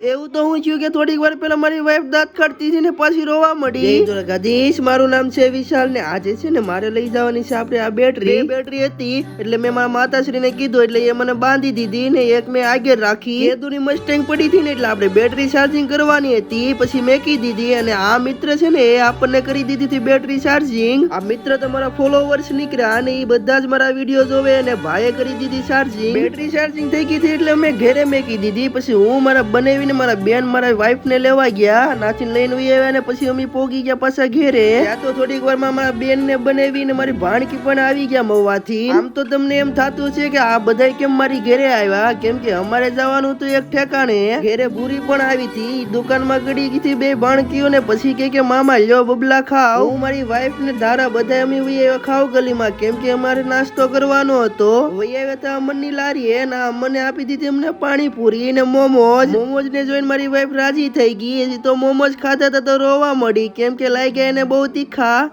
એવું તો હું થયું કે થોડીક વાર પહેલા મારી વાઈફ દાંત કાઢતી હતી ને પાછી રોવા મળી. ગધેશ, મારું નામ છે વિશાલ ને આજે છે ને મારે લઈ જવાની છે આપણે આ બેટરી હતી એટલે મેં મારા માતાશ્રીને કીધું એટલે એ મને બાંધી દીધી ને એક મેં આગળ રાખી. કેદુની મસ્ટેંગ પડી હતી ને એટલે આપણે બેટરી ચાર્જિંગ કરવાની હતી પછી મેકી દીધી અને આ મિત્ર છે ને એ આપણને કરી દીધી હતી બેટરી ચાર્જિંગ. આ મિત્ર તમારા ફોલોવર્સ નીકળ્યા અને એ બધા જ મારા વિડીયો જોવે અને ભાઈએ કરી દીધી ચાર્જિંગ. બેટરી ચાર્જિંગ થઈ ગઈ હતી એટલે અમે ઘરે મેકી દીધી. પછી હું મારા બનાવીને મારા બેન મારા વાઈફ ને લેવા ગયા, નાચીને લઈને આવ્યા ને પછી અમે પોગી ગયા પાછા ઘેરે. ત્યાં તો થોડીક વાર માં મારા બેન ને બનાવીને મારી ભાણકી પણ આવી ગયા મવાથી. આમ તો તમને એમ થતું છે કે આ બધા કેમ મારી ઘરે આવ્યા, કેમ કે અમારે જવાનું તો એક ઠેકાણે. ઘેરે ભૂરી પણ આવી હતી, દુકાનમાં ગડી ગઈ હતી બે ભાણકીઓ ને પછી કે મામા લ્યો બબલા ખાવ. હું મારી વાઈફ ને ધારા બધા અમે ખાવ ગલીમાં કેમ કે અમારે નાસ્તો કરવાનો હતો. વહી આવ્યા હતા અમનની લારીએ ને અમને આપી દીધી અમને પાણીપુરી ને મોમોજ ને જોઈને મારી વાઈફ રાજી થઈ ગઈ. તો મોમોજ ખાધા હતા તો રોવા મળી કેમ કે લાગ્યા એને બહુ તીખા.